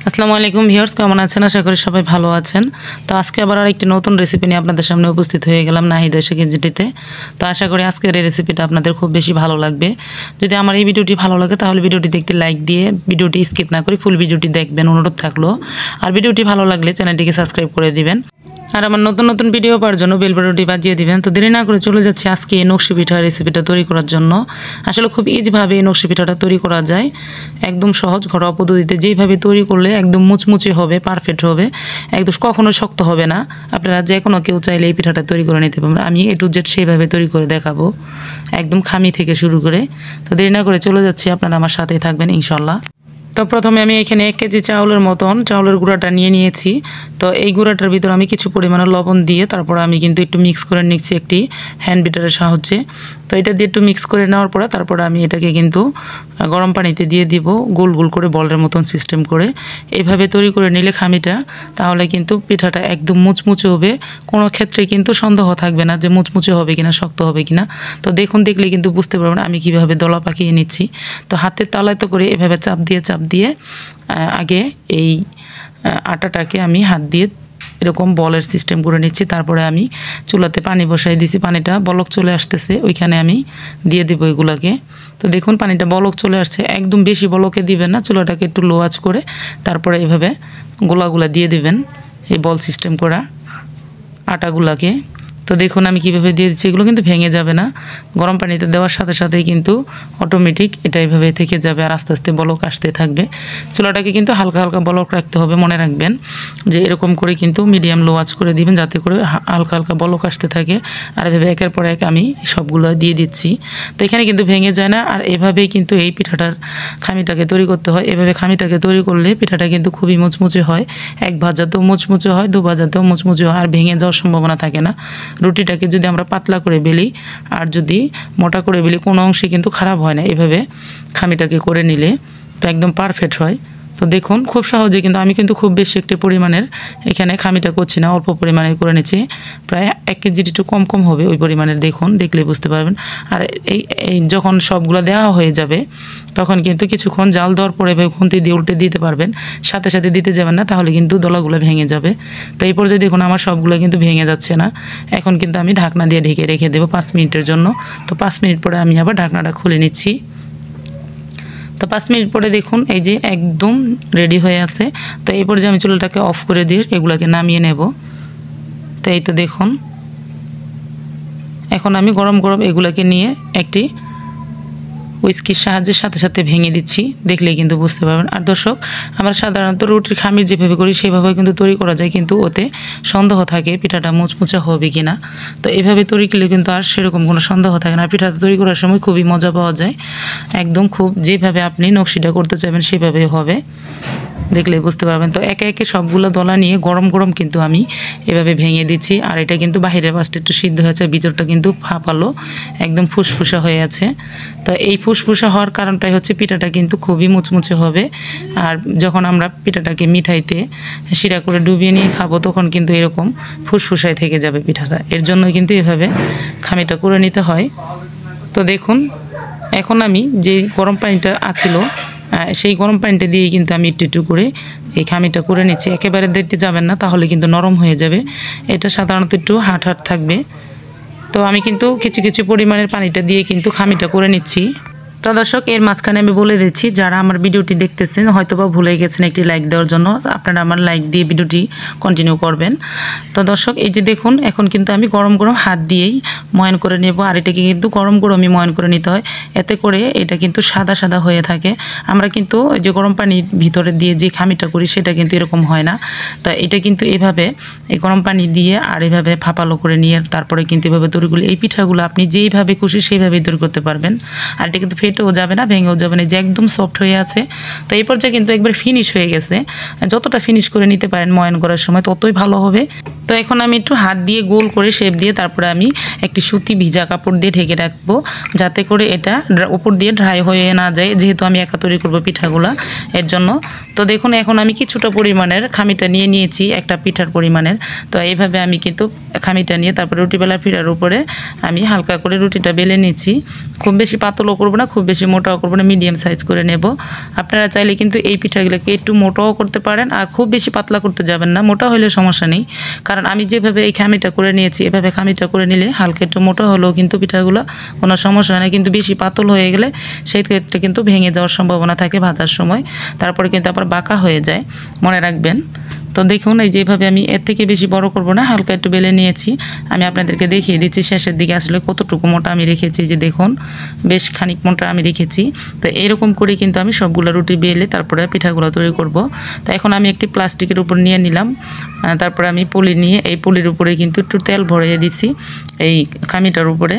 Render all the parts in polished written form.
আসসালামু আলাইকুম ভিউয়ার্স, কেমন আছেন? আশা করি সবাই ভালো আছেন। তো আজকে আবার আরেকটি নতুন রেসিপি নিয়ে আপনাদের সামনে উপস্থিত হয়ে গেলাম নাহিদা এসে কিচেনটিতে। তো আশা করি আজকের এই রেসিপিটা আপনাদের খুব বেশি ভালো লাগবে। যদি আমার এই ভিডিওটি ভালো লাগে তাহলে ভিডিওটিতে একটি লাইক দিয়ে ভিডিওটি স্কিপ না করে ফুল ভিডিওটি দেখবেন অনুরোধ থাকলো। আর ভিডিওটি ভালো লাগলে চ্যানেলটিকে সাবস্ক্রাইব করে দিবেন। আর আমার নতুন নতুন ভিডিও পাওয়ার জন্য বেল বাটনটি বাজিয়ে দিবেন। তো দেরি না করে চলে যাচ্ছি আজকে এই নকশি পিঠা রেসিপিটা তৈরি করার জন্য। আসলে খুব ইজিভাবে এই নকশি পিঠাটা তৈরি করা যায়, একদম সহজ ঘরোয়া পদ্ধতিতে। যেইভাবে তৈরি করলে একদম মুচমুচে হবে, পারফেক্ট হবে, একদম কখনো শক্ত হবে না। আপনারা যে কোনো কেউ চাইলে এই পিঠাটা তৈরি করে নিতে পারবেন। আমি A to Z সেইভাবে তৈরি করে দেখাবো, একদম খামি থেকে শুরু করে। তো দেরি না করে চলে যাচ্ছি, আপনারা আমার সাথেই থাকবেন ইনশাল্লাহ। তো প্রথমে আমি এখানে 1 কেজি চাউলের মতন চাউলের গুঁড়াটা নিয়ে নিয়েছি। তো এই গুঁড়াটার ভিতর আমি কিছু পরিমাণে লবণ দিয়ে তারপর আমি কিন্তু একটু মিক্স করে নিচ্ছি একটি হ্যান্ড বিটারের সাহায্যে। তো এটা দিয়ে একটু মিক্স করে নেওয়ার পরে তারপরে আমি এটাকে কিন্তু গরম পানিতে দিয়ে দিব, গোল গোল করে বলের মতন সিস্টেম করে। এইভাবে তৈরি করে নিলে খামিটা, তাহলে কিন্তু পিঠাটা একদম মুচমুচে হবে। কোনো ক্ষেত্রে কিন্তু সন্দেহ থাকবে না যে মুচমুচে হবে কিনা, শক্ত হবে কিনা। তো দেখলে কিন্তু বুঝতে পারবেন আমি কিভাবে দলা পাকিয়ে নিচ্ছি। তো হাতের তালাতে করে এভাবে চাপ দিয়ে আগে এই আটাটাকে আমি হাত দিয়ে এরকম বলের সিস্টেম করে নিচ্ছি। তারপরে আমি চুলাতে পানি বসাই দিছি, পানিটা বলক চলে আসতেছে, ওইখানে আমি দিয়ে দেবো এগুলাকে। তো দেখুন পানিটা বলক চলে আসছে, একদম বেশি বলকে দিবেন না, চুলাটাকে একটু লো আঁচ করে তারপরে এইভাবে গোলাগুলা দিয়ে দিবেন, এই বল সিস্টেম করা আটাগুলাকে। তো দেখুন আমি কিভাবে দিয়ে দিচ্ছি, এগুলো কিন্তু ভেঙে যাবে না। গরম পানিতে দেওয়ার সাথে সাথেই কিন্তু অটোমেটিক এটা এইভাবে থেকে যাবে আর আস্তে আস্তে বলক আসতে থাকবে। চুলাটাকে কিন্তু হালকা হালকা বলক রাখতে হবে, মনে রাখবেন যে এরকম করে কিন্তু মিডিয়াম লো আঁচ করে দিবেন, যাতে করে হালকা হালকা বলক আসতে থাকে। আর এভাবে একের পর এক আমি সবগুলো দিয়ে দিচ্ছি। তো এখানে কিন্তু ভেঙে যায় না। আর এভাবেই কিন্তু এই পিঠাটার খামিটাকে তৈরি করতে হয়। এভাবে খামিটাকে তৈরি করলে পিঠাটা কিন্তু খুবই মুচমুচে হয়। এক ভাজাতেও মুচমুচে হয়, দু ভাজাতেও মুচমুচে হয়, আর ভেঙে যাওয়ার সম্ভাবনা থাকে না। রুটিটাকে যদি আমরা পাতলা করে বেলি আর যদি মোটা করে বেলি, কোনো অংশে কিন্তু খারাপ হয় না। এভাবে খামিটাকে করে নিলে তো একদম পারফেক্ট হয়। তো দেখুন খুব সহজে, কিন্তু আমি কিন্তু খুব বেশি একটি পরিমাণের এখানে খামিটা করছি না, অল্প পরিমাণে করে নিচ্ছি। প্রায় 1 কেজির একটু কম কম হবে ওই পরিমাণের, দেখুন দেখলে বুঝতে পারবেন। আর এই যখন সবগুলো দেওয়া হয়ে যাবে তখন কিন্তু কিছুক্ষণ জাল দেওয়ার পরে এভাবে খুন্তি দিয়ে উল্টে দিতে পারবেন, সাথে সাথে দিতে যাবেন না, তাহলে কিন্তু দলাগুলো ভেঙে যাবে। তো এই পর্যায়ে দেখুন আমার সবগুলো কিন্তু ভেঙে যাচ্ছে না। এখন কিন্তু আমি ঢাকনা দিয়ে ঢেকে রেখে দেবো 5 মিনিটের জন্য। তো 5 মিনিট পরে আমি আবার ঢাকনাটা খুলে নিচ্ছি। তো 5 মিনিট পরে দেখুন এই যে একদম রেডি হয়ে আছে। তো এই পর্যায়ে আমি চুলাটাকে অফ করে দিয়ে এগুলোকে নামিয়ে নেব। তো এই তো দেখুন এখন আমি গরম গরম এগুলোকে নিয়ে একটি উইস্কির সাহায্যে সাথে সাথে ভেঙে দিচ্ছি, দেখলেই কিন্তু বুঝতে পারবেন। আর দর্শক, আমরা সাধারণত রুটির খামির যেভাবে করি সেভাবে কিন্তু তৈরি করা যায়, কিন্তু ওতে সন্দেহ থাকে পিঠাটা মুচমুচা হবে কি না। তো এভাবে তৈরি করলে কিন্তু আর সেরকম কোনো সন্দেহ থাকে না। পিঠাটা তৈরি করার সময় খুবই মজা পাওয়া যায়, একদম খুব যেভাবে আপনি নকশিটা করতে চাইবেন সেভাবেই হবে, দেখলেই বুঝতে পারবেন। তো একে একে সবগুলো দলা নিয়ে গরম গরম কিন্তু আমি এভাবে ভেঙে দিচ্ছি। আর এটা কিন্তু বাহিরের পাশটা একটু সিদ্ধ হয়েছে, ভিতরটা কিন্তু ফাঁপালো, একদম ফুসফুসা হয়ে আছে। তো এই ফুসফুসা হওয়ার কারণটাই হচ্ছে পিঠাটা কিন্তু খুবই মুচমুচে হবে। আর যখন আমরা পিঠাটাকে মিঠাইতে শিরা করে ডুবিয়ে নিয়ে খাবো তখন কিন্তু এরকম ফুসফুসায় থেকে যাবে পিঠাটা। এর জন্যই কিন্তু এভাবে খামিটা করে নিতে হয়। তো দেখুন এখন আমি যে গরম পানিটা আছিল সেই গরম পানিটা দিয়ে কিন্তু আমি একটু একটু করে এই খামিটা করে নিচ্ছি। একেবারে দিতে যাবেন না, তাহলে কিন্তু নরম হয়ে যাবে। এটা সাধারণত একটু হাট থাকবে। তো আমি কিন্তু কিছু কিছু পরিমাণের পানিটা দিয়ে কিন্তু খামিটা করে নিচ্ছি। তো দর্শক, এর মাঝখানে আমি বলে দিচ্ছি, যারা আমার ভিডিওটি দেখতেছেন হয়তোবা ভুলে গেছেন একটি লাইক দেওয়ার জন্য, আপনারা আমার লাইক দিয়ে ভিডিওটি কন্টিনিউ করবেন। তো দর্শক, এই যে দেখুন এখন কিন্তু আমি গরম গরম হাত দিয়েই ময়ান করে নেব। আর এটাকে কিন্তু গরম গরমই ময়ান করে নিতে হয়, এতে করে এটা কিন্তু সাদা সাদা হয়ে থাকে। আমরা কিন্তু এই যে গরম পানির ভিতরে দিয়ে যে খামিটা করি সেটা কিন্তু এরকম হয় না। তা এটা কিন্তু এভাবে এই গরম পানি দিয়ে আর এভাবে ফাঁপালো করে নিয়ে তারপরে কিন্তু এভাবে তৈরি করলে এই পিঠাগুলো আপনি যেইভাবে খুশি সেইভাবেই তৈরি করতে পারবেন। আর এটা কিন্তু ফেটেও যাবে না, ভেঙেও যাবে না, যে একদম সফট হয়ে আছে। তো এই পর্যায়ে কিন্তু একবার ফিনিশ হয়ে গেছে। যতটা ফিনিশ করে নিতে পারেন ময়ান করার সময় ততই ভালো হবে। তো এখন আমি একটু হাত দিয়ে গোল করে শেপ দিয়ে তারপরে আমি একটি সুতি ভিজা কাপড় দিয়ে ঢেকে রাখবো, যাতে করে এটা উপর দিয়ে ড্রাই হয়ে না যায়, যেহেতু আমি একা তৈরি করবো পিঠাগুলা এর জন্য। তো দেখুন এখন আমি কিছুটা পরিমাণের খামিটা নিয়ে নিয়েছি, একটা পিঠার পরিমাণের। তো এইভাবে আমি কিন্তু খামিটা নিয়ে তারপরে রুটি বেলা ফিরার উপরে আমি হালকা করে রুটিটা বেলে নিচ্ছি। খুব বেশি পাতলও করবো না, খুব বেশি মোটাও করবো না, মিডিয়াম সাইজ করে নেব। আপনারা চাইলে কিন্তু এই পিঠাগুলোকে একটু মোটাও করতে পারেন, আর খুব বেশি পাতলা করতে যাবেন না। মোটা হলে সমস্যা নেই, কারণ আমি যেভাবে এই খামিটা করে নিয়েছি এভাবে খামিটা করে নিলে হালকা একটু মোটা হলেও কিন্তু পিঠাগুলো কোনো সমস্যা হয় না। কিন্তু বেশি পাতল হয়ে গেলে সেই ক্ষেত্রে কিন্তু ভেঙে যাওয়ার সম্ভাবনা থাকে ভাজার সময়, তারপরে কিন্তু আবার বাঁকা হয়ে যায়, মনে রাখবেন। তো দেখুন এই যেভাবে আমি এর থেকে বেশি বড় করব না, হালকা একটু বেলে নিয়েছি। আমি আপনাদেরকে দেখিয়ে দিচ্ছি শেষের দিকে আসলে কতটুকু মোটা আমি রেখেছি। যে দেখুন বেশ খানিক মোটা আমি রেখেছি। তো এরকম করে কিন্তু আমি সবগুলো রুটি বেলে তারপরে পিঠাগুলো তৈরি করব। তো এখন আমি একটি প্লাস্টিকের উপর নিয়ে নিলাম, তারপরে আমি পুলি নিয়ে এই পুলির উপরে কিন্তু একটু তেল ভরিয়ে দিছি এই খামিটার উপরে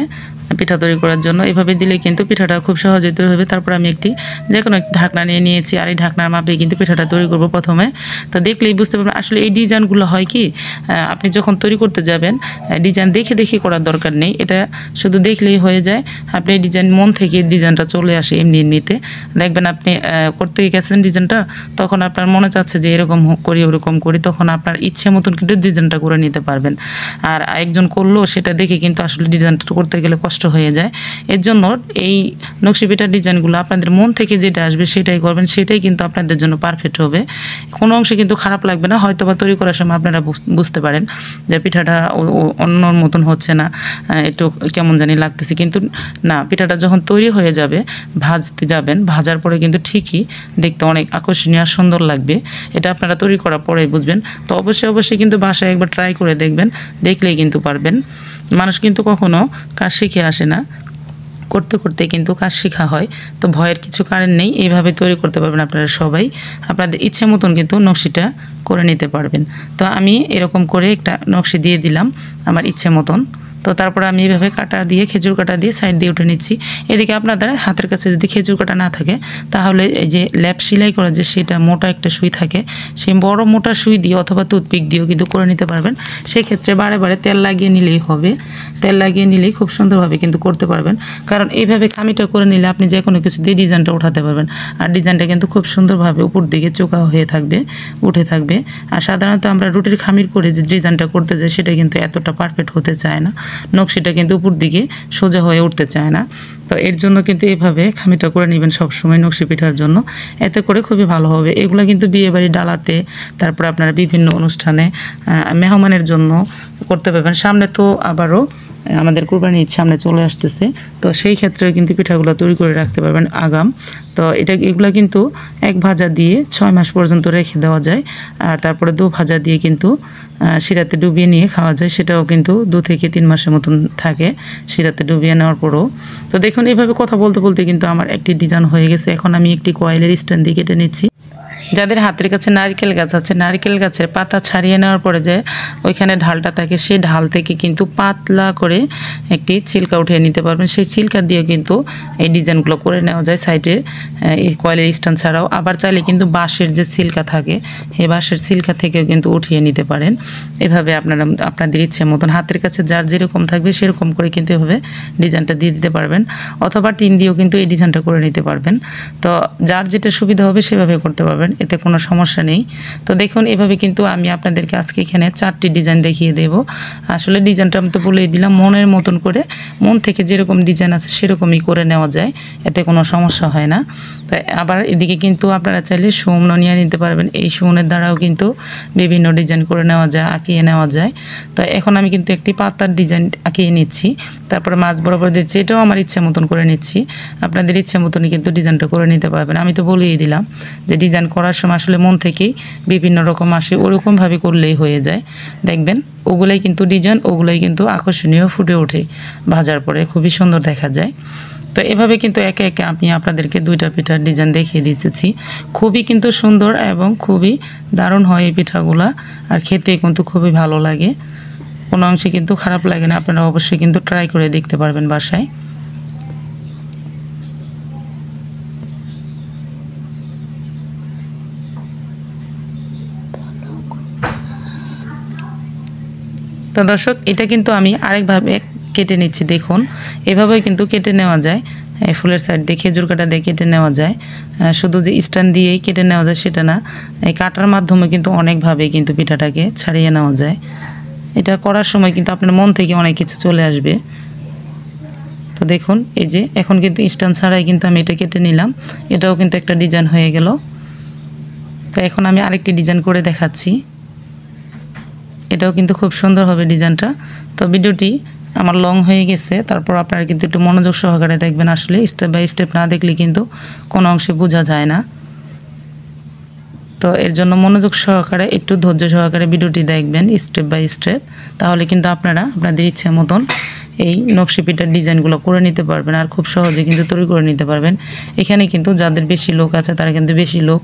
পিঠা তৈরি করার জন্য। এভাবে দিলে কিন্তু পিঠাটা খুব সহজে তৈরি হবে। তারপর আমি যে কোনো একটি ঢাকনা নিয়ে নিয়েছি, আর এই ঢাকনার মাপে কিন্তু পিঠাটা তৈরি করব প্রথমে। তো দেখলেই বুঝতে পারবেন আসলে এই ডিজাইনগুলো হয় কি, আপনি যখন তৈরি করতে যাবেন ডিজাইন দেখে দেখে করার দরকার নেই, এটা শুধু দেখলেই হয়ে যায়। আপনি এই ডিজাইন মন থেকে ডিজাইনটা চলে আসে এমনি এমনিতে। দেখবেন আপনি করতে গেছেন ডিজাইনটা, তখন আপনার মনে চাচ্ছে যে এরকম করি ওরকম করি, তখন আপনার ইচ্ছে মতন কিন্তু ডিজাইনটা করে নিতে পারবেন। আর একজন করলো সেটা দেখে কিন্তু আসলে ডিজাইনটা করতে গেলে কষ্ট হয়ে যায়। এর জন্য এই নকশি পিঠার ডিজাইনগুলো আপনাদের মন থেকে যেটা আসবে সেটাই করবেন, সেটাই কিন্তু আপনাদের জন্য পারফেক্ট হবে। কোনো অংশে কিন্তু খারাপ লাগবে না। হয়তো বা তৈরি করার সময় আপনারা বুঝতে পারেন যে পিঠাটা অন্য মতন হচ্ছে না, একটু কেমন জানি লাগতেছে, কিন্তু না, পিঠাটা যখন তৈরি হয়ে যাবে ভাজতে যাবেন, ভাজার পরে কিন্তু ঠিকই দেখতে অনেক আকর্ষণীয় আর সুন্দর লাগবে। এটা আপনারা তৈরি করার পরেই বুঝবেন। তো অবশ্যই কিন্তু বাসায় একবার ট্রাই করে দেখবেন, দেখলেই কিন্তু পারবেন। মানুষ কিন্তু কখনো কাজ শিখে আসে না, করতে করতে কিন্তু কাজ শেখা হয়। তো ভয়ের কিছু কারণ নেই, এইভাবে তৈরি করতে পারবেন আপনারা সবাই। আপনাদের ইচ্ছে মতন কিন্তু নকশিটা করে নিতে পারবেন। তো আমি এরকম করে একটা নকশি দিয়ে দিলাম আমার ইচ্ছে মতন। তো তারপরে আমি এইভাবে কাটা দিয়ে খেজুর কাটা দিয়ে সাইড দিয়ে উঠে নিচ্ছি। এদিকে আপনাদের হাতের কাছে যদি খেজুর কাটা না থাকে, তাহলে এই যে ল্যাপ সেলাই করা যে সেটা মোটা একটা সুই থাকে, সেই বড় মোটা সুই দিয়ে অথবা টুথপিক দিয়েও কিন্তু করে নিতে পারবেন। সেক্ষেত্রে বারে বারে তেল লাগিয়ে নিলেই হবে, তেল লাগিয়ে নিলেই খুব সুন্দরভাবে কিন্তু করতে পারবেন। কারণ এইভাবে খামিটা করে নিলে আপনি যে কোনো কিছু দিয়ে ডিজাইনটা উঠাতে পারবেন, আর ডিজাইনটা কিন্তু খুব সুন্দরভাবে উপর দিকে চোখা হয়ে থাকবে, উঠে থাকবে। আর সাধারণত আমরা রুটির খামির করে যে ডিজাইনটা করতে যাই সেটা কিন্তু এতটা পারফেক্ট হতে চায় না, নকশিটা কিন্তু উপর দিকে সোজা হয়ে উঠতে চায় না। তো এর জন্য কিন্তু এভাবে খামিটা করে নেবেন সবসময় নকশি পিঠার জন্য, এতে করে খুবই ভালো হবে। এগুলো কিন্তু বিয়েবাড়ি ডালাতে, তারপর আপনারা বিভিন্ন অনুষ্ঠানে মেহমানের জন্য করতে পারবেন। সামনে তো আবারও আমাদের কুরবানি ঈদ সামনে চলে আসতেছে, তো সেই ক্ষেত্রে কিন্তু পিঠাগুলো তৈরি করে রাখতে পারবেন আগাম। তো এগুলো কিন্তু এক ভাজা দিয়ে 6 মাস পর্যন্ত রেখে দেওয়া যায়, আর তারপরে 2 ভাজা দিয়ে কিন্তু শিরাতে ডুবিয়ে নিয়ে খাওয়া যায়, সেটাও কিন্তু 2 থেকে 3 মাসের মতন থাকে শিরাতে ডুবিয়ে নেওয়ার পরও। তো দেখুন এইভাবে কথা বলতে বলতে কিন্তু আমার একটি ডিজাইন হয়ে গেছে। এখন আমি একটি কয়েলের স্ট্যান্ড দিয়ে কেটে নিচ্ছি। যাদের হাতের কাছে নারকেল গাছ আছে, নারকেল গাছের পাতা ছাড়িয়ে নেওয়ার পরে যে ওইখানে ঢালটা থাকে, সেই ঢাল থেকে কিন্তু পাতলা করে একটি ছিলকা উঠিয়ে নিতে পারবেন। সেই ছিলকা দিয়ে কিন্তু এই ডিজাইনগুলো করে নেওয়া যায় সাইডে, এই কয়েলের স্ট্যান্ড ছাড়াও। আবার চাইলে কিন্তু বাঁশের যে ছিলকা থাকে, এই বাঁশের ছিলকা থেকেও কিন্তু উঠিয়ে নিতে পারেন। এভাবে আপনাদের ইচ্ছে মতন হাতের কাছে যার যেরকম থাকবে সেরকম করে কিন্তু এভাবে ডিজাইনটা দিয়ে দিতে পারবেন, অথবা টিন দিয়েও কিন্তু এই ডিজাইনটা করে নিতে পারবেন। তো যার যেটা সুবিধা হবে সেভাবে করতে পারবেন, এতে কোনো সমস্যা নেই। তো দেখুন এভাবে কিন্তু আমি আপনাদেরকে আজকে এখানে 4টি ডিজাইন দেখিয়ে দেব। আসলে ডিজাইনটা আমি তো বলেই দিলাম, মনের মতন করে মন থেকে যেরকম ডিজাইন আছে সেরকমই করে নেওয়া যায়, এতে কোনো সমস্যা হয় না। তাই আবার এদিকে কিন্তু আপনারা চাইলে সুমন নিয়ে নিতে পারবেন, এই সুমনের দ্বারাও কিন্তু বিভিন্ন ডিজাইন করে নেওয়া যায়, আঁকিয়ে নেওয়া যায়। তো এখন আমি কিন্তু একটি পাতার ডিজাইন আঁকিয়ে নিচ্ছি, তারপরে মাছ বরাবর দিচ্ছি, এটাও আমার ইচ্ছে মতন করে নিচ্ছি। আপনাদের ইচ্ছে মতনই কিন্তু ডিজাইনটা করে নিতে পারবেন। আমি তো বলেই দিলাম যে ডিজাইন করার সময় আসলে মন থেকেই বিভিন্ন রকম আসে, ওরকমভাবে করলেই হয়ে যায়। দেখবেন ওগুলাই কিন্তু ডিজাইন, ওগুলাই কিন্তু আকর্ষণীয় ফুটে ওঠে ভাজার পরে, খুবই সুন্দর দেখা যায়। তো এভাবে কিন্তু একে একে আমি আপনাদেরকে 2টা পিঠার ডিজাইন দেখিয়ে দিতেছি। খুবই কিন্তু সুন্দর এবং খুবই দারুণ হয় এই পিঠাগুলা, আর খেতে কিন্তু খুবই ভালো লাগে, কোনো অংশে কিন্তু খারাপ লাগে না। আপনারা অবশ্যই কিন্তু ট্রাই করে দেখতে পারবেন বাসায়। তো দর্শক এটা কিন্তু আমি আরেকভাবে কেটে নিচ্ছি। দেখুন এভাবেই কিন্তু কেটে নেওয়া যায়, ফুলের সাইড দিয়ে খেজুর কাটা দিয়ে কেটে নেওয়া যায়। শুধু যে স্ট্যান্ড দিয়েই কেটে নেওয়া যায় সেটা না, এই কাটার মাধ্যমে কিন্তু অনেকভাবে কিন্তু পিঠাটাকে ছাড়িয়ে নেওয়া যায়। এটা করার সময় কিন্তু আপনার মন থেকে অনেক কিছু চলে আসবে। তো দেখুন এই যে এখন কিন্তু স্ট্যান্ড ছাড়াই কিন্তু আমি এটা কেটে নিলাম, এটাও কিন্তু একটা ডিজাইন হয়ে গেল। তো এখন আমি আরেকটি ডিজাইন করে দেখাচ্ছি, এটাও কিন্তু খুব সুন্দর হবে ডিজাইনটা। তো ভিডিওটি আমার লং হয়ে গেছে, তারপর আপনারা কিন্তু একটু মনোযোগ সহকারে দেখবেন, আসলে স্টেপ বাই স্টেপ না দেখলে কিন্তু কোনো অংশে বোঝা যায় না। তো এর জন্য মনোযোগ সহকারে একটু ধৈর্য সহকারে ভিডিওটি দেখবেন স্টেপ বাই স্টেপ, তাহলে কিন্তু আপনারা আপনাদের ইচ্ছে মতন এই নকশি পিঠার ডিজাইনগুলো করে নিতে পারবেন আর খুব সহজে কিন্তু তৈরি করে নিতে পারবেন। এখানে কিন্তু যাদের বেশি লোক আছে তারা কিন্তু বেশি লোক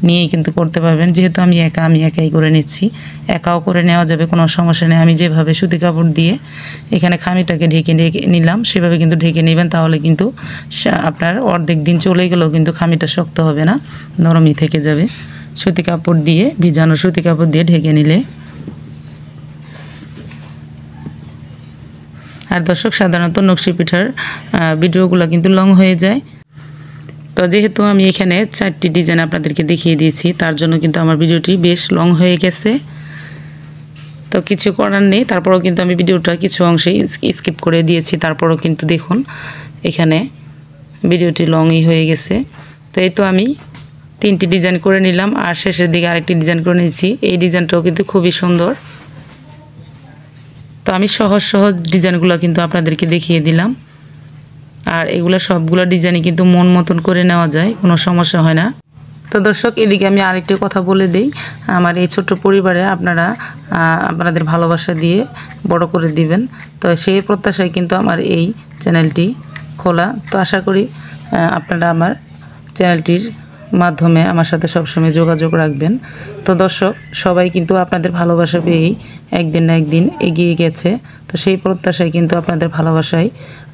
নিয়েই কিন্তু করতে পারবেন। যেহেতু আমি একাই করে নিচ্ছি, একাও করে নেওয়া যাবে, কোনো সমস্যা নেই। আমি যেভাবে সুতি কাপড় দিয়ে এখানে খামিটাকে ঢেকে নিলাম সেভাবে কিন্তু ঢেকে নেবেন, তাহলে কিন্তু আপনার অর্ধেক দিন চলে গেলেও কিন্তু খামিটা শক্ত হবে না, নরমই থেকে যাবে। সুতি কাপড় দিয়ে, ভিজানো সুতি কাপড় দিয়ে ঢেকে নিলে। আর দর্শক, সাধারণত নকশি পিঠার ভিডিওগুলো কিন্তু লং হয়ে যায়। তো যেহেতু আমি এখানে 4টি ডিজাইন আপনাদেরকে দেখিয়ে দিয়েছি, তার জন্য কিন্তু আমার ভিডিওটি বেশ লং হয়ে গেছে। তো কিছু করার নেই, তারপরেও কিন্তু আমি ভিডিওটা কিছু অংশে স্কিপ করে দিয়েছি, তারপরেও কিন্তু দেখুন এখানে ভিডিওটি লংই হয়ে গেছে। তো এই তো আমি 3টি ডিজাইন করে নিলাম, আর শেষের দিকে আরেকটি ডিজাইন করে নিয়েছি। এই ডিজাইনটাও কিন্তু খুবই সুন্দর। তো আমি সহজ ডিজাইনগুলো কিন্তু আপনাদেরকে দেখিয়ে দিলাম, আর এগুলো সবগুলো ডিজাইনই কিন্তু মন মতন করে নেওয়া যায়, কোনো সমস্যা হয় না। তো দর্শক, এদিকে আমি আরেকটি কথা বলে দিই, আমার এই ছোট্ট পরিবারে আপনারা আপনাদের ভালোবাসা দিয়ে বড় করে দিবেন। তো সেই প্রত্যাশায় কিন্তু আমার এই চ্যানেলটি খোলা। তো আশা করি আপনারা আমার চ্যানেলটির মাধ্যমে আমার সাথে সবসময় যোগাযোগ রাখবেন। তো দর্শক, সবাই কিন্তু আপনাদের ভালোবাসা পেয়েই একদিন না একদিন এগিয়ে গেছে। তো সেই প্রত্যাশায় কিন্তু আপনাদের ভালোবাসায়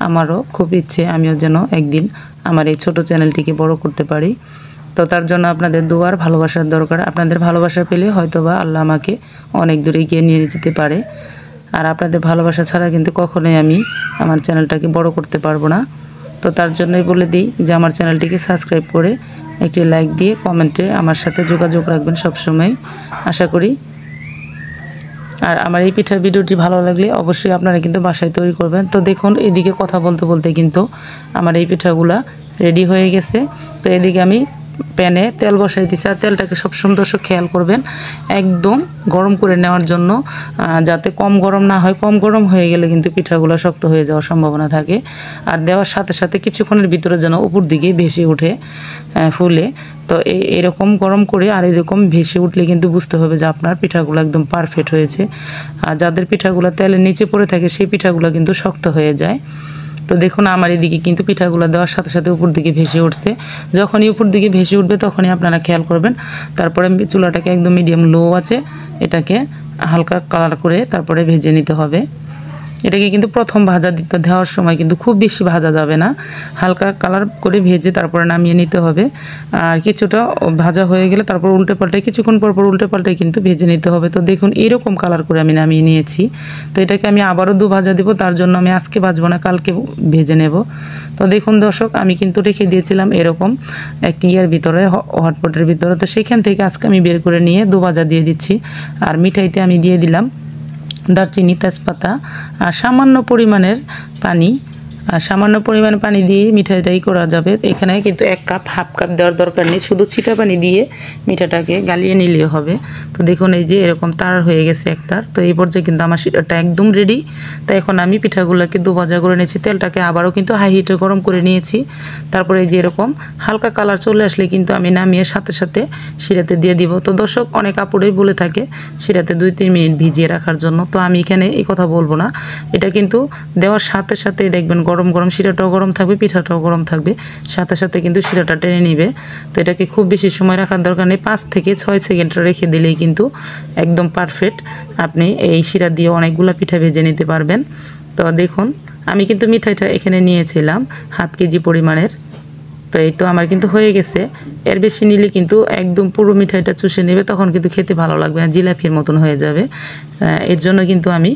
আমারও খুব ইচ্ছে আমিও যেন একদিন আমার এই ছোট চ্যানেলটিকে বড় করতে পারি। তো তার জন্য আপনাদের দুয়ার ভালোবাসার দরকার। আপনাদের ভালোবাসা পেলে হয়তোবা আল্লাহ আমাকে অনেক দূরে এগিয়ে নিয়ে যেতে পারে। আর আপনাদের ভালোবাসা ছাড়া কিন্তু কখনোই আমি আমার চ্যানেলটাকে বড় করতে পারবো না। তো তার জন্যই বলে দিই যে আমার চ্যানেলটিকে সাবস্ক্রাইব করে একটি লাইক দিয়ে কমেন্টে আমার সাথে যোগাযোগ রাখবেন সবসময়, আশা করি। আর আমার এই পিঠার ভিডিওটি ভালো লাগলে অবশ্যই আপনারা কিন্তু বাসায় তৈরি করবেন। তো দেখুন, এদিকে কথা বলতে বলতে কিন্তু আমার এই পিঠাগুলা রেডি হয়ে গেছে। তো এদিকে আমি প্যানে তেল বসাই দিছি, আর তেলটাকে সব সুন্দর খেয়াল করবেন একদম গরম করে নেওয়ার জন্য, যাতে কম গরম না হয়। কম গরম হয়ে গেলে কিন্তু পিঠাগুলো শক্ত হয়ে যাওয়ার সম্ভাবনা থাকে। আর দেওয়ার সাথে সাথে কিছুক্ষণের ভিতরে যেন উপর দিকে ভেসে উঠে ফুলে। তো এরকম গরম করে আর এরকম ভেসে উঠলে কিন্তু বুঝতে হবে যে আপনার পিঠাগুলো একদম পারফেক্ট হয়েছে। আর যাদের পিঠাগুলো তেলের নিচে পড়ে থাকে সেই পিঠাগুলো কিন্তু শক্ত হয়ে যায়। তো দেখুন, আমার এদিকে কিন্তু পিঠাগুলো দেওয়ার সাথে সাথে উপর দিকে ভেসে উঠছে। যখনই উপর দিকে ভেসে উঠবে তখনই আপনারা খেয়াল করবেন। তারপরে চুলাটাকে একদম মিডিয়াম লো আছে, এটাকে হালকা কালার করে তারপরে ভেজে নিতে হবে। এটাকে কিন্তু প্রথম ভাজা দেওয়ার সময় কিন্তু খুব বেশি ভাজা যাবে না, হালকা কালার করে ভেজে তারপরে নামিয়ে নিতে হবে। আর কিছুটা ভাজা হয়ে গেলে তারপর উল্টে পাল্টে কিছুক্ষণ পর উল্টে পাল্টে কিন্তু ভেজে নিতে হবে। তো দেখুন, এরকম কালার করে আমি নামিয়ে নিয়েছি। তো এটাকে আমি আবারও ভাজা দেবো, তার জন্য আমি আজকে ভাজবো না, কালকে ভেজে নেব। তো দেখুন দর্শক, আমি কিন্তু রেখে দিয়েছিলাম এরকম একটি ইয়ার ভিতরে, হটপটের ভিতরে। তো সেখান থেকে আজকে আমি বের করে নিয়ে ভাজা দিয়ে দিচ্ছি। আর মিঠাইতে আমি দিয়ে দিলাম দারচিনি, তেজপাতা আর সামান্য পরিমাণের পানি। আর সামান্য পরিমাণে পানি দিয়ে মিঠাইটাই করা যাবে। এখানে কিন্তু 1 কাপ, হাফ কাপ দেওয়ার দরকার নেই, শুধু ছিটা পানি দিয়ে মিঠাটাকে গালিয়ে নিলেও হবে। তো দেখুন, এই যে এরকম তার হয়ে গেছে এক তার। তো এই পর্যায়ে কিন্তু আমার শিরাটা একদম রেডি। তো এখন আমি পিঠাগুলোকে ভাজা করে নিয়েছি, তেলটাকে আবারও কিন্তু হাই হিটে গরম করে নিয়েছি। তারপরে এই যে এরকম হালকা কালার চলে আসলে কিন্তু আমি নামিয়ে সাথে সাথে শিরাতে দিয়ে দিব। তো দর্শক, অনেক আপুরেই বলে থাকে শিরাতে 2-3 মিনিট ভিজিয়ে রাখার জন্য। তো আমি এখানে এই কথা বলবো না, এটা কিন্তু দেওয়ার সাথে সাথেই দেখবেন গরম গরম শিরাটাও গরম থাকবে, পিঠাটাও গরম থাকবে, সাথে সাথে কিন্তু শিরাটা টেনে নিবে। তো এটাকে খুব বেশি সময় রাখার দরকার নেই, 5 থেকে 6 সেকেন্ড রেখে দিলেই কিন্তু একদম পারফেক্ট আপনি এই শিরা দিয়ে অনেকগুলো পিঠা ভেজে নিতে পারবেন। তো দেখুন, আমি কিন্তু মিঠাইটা এখানে নিয়েছিলাম হাফ কেজি পরিমাণের। তো এই তো আমার কিন্তু হয়ে গেছে। এর বেশি নিলে কিন্তু একদম পুরো মিঠাইটা চুষে নেবে, তখন কিন্তু খেতে ভালো লাগবে না, জিলাপির মতন হয়ে যাবে। এর জন্য কিন্তু আমি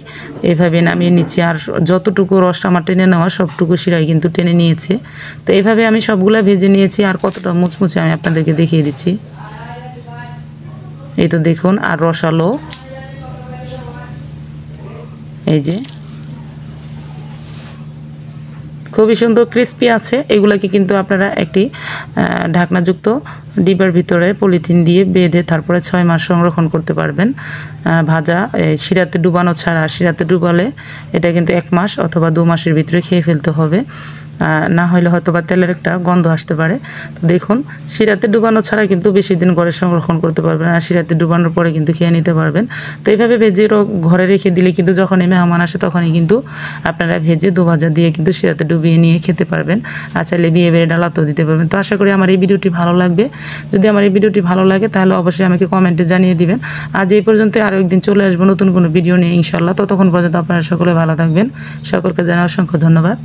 এইভাবে নামিয়ে নিচ্ছি। আর যতটুকু রস আমার টেনে নেওয়া সবটুকু শিরাই কিন্তু টেনে নিয়েছে। তো এইভাবে আমি সবগুলা ভেজে নিয়েছি। আর কতটা মুচমুচে আমি আপনাদেরকে দেখিয়ে দিচ্ছি। এই তো দেখুন, আর রসালো, এই যে খুবই সুন্দর ক্রিস্পি আছে। এগুলাকে কিন্তু আপনারা একটি ঢাকনাযুক্ত ডিবার ভিতরে পলিথিন দিয়ে বেঁধে তারপরে 6 মাস সংরক্ষণ করতে পারবেন। ভাজা শিরাতে ডুবানো ছাড়া, শিরাতে ডুবালে এটা কিন্তু 1 মাস অথবা 2 মাসের ভিতরে খেয়ে ফেলতে হবে, না হলে হয়তো বা তেলের একটা গন্ধ আসতে পারে। তো দেখুন, শিরাতে ডুবানো ছাড়া কিন্তু বেশি দিন ঘরে সংরক্ষণ করতে পারবেন, আর শিরাতে ডুবানোর পরে কিন্তু খেয়ে নিতে পারবেন। তো এইভাবে ভেজে ঘরে রেখে দিলে কিন্তু যখনই মেহমান আসে তখনই কিন্তু আপনারা ভেজে দুভাজা দিয়ে কিন্তু শিরাতে ডুবিয়ে নিয়ে খেতে পারবেন। আর চাইলে বিয়ে বেড়ে ডালাতেও দিতে পারবেন। তো আশা করি আমার এই ভিডিওটি ভালো লাগবে। যদি আমার এই ভিডিওটি ভালো লাগে তাহলে অবশ্যই আমাকে কমেন্টে জানিয়ে দিবেন। আজ এই পর্যন্ত, আরও একদিন চলে আসবো নতুন কোনো ভিডিও নিয়ে ইনশাল্লাহ। ততক্ষণ পর্যন্ত আপনারা সকলে ভালো থাকবেন। সকলকে জানাই অসংখ্য ধন্যবাদ।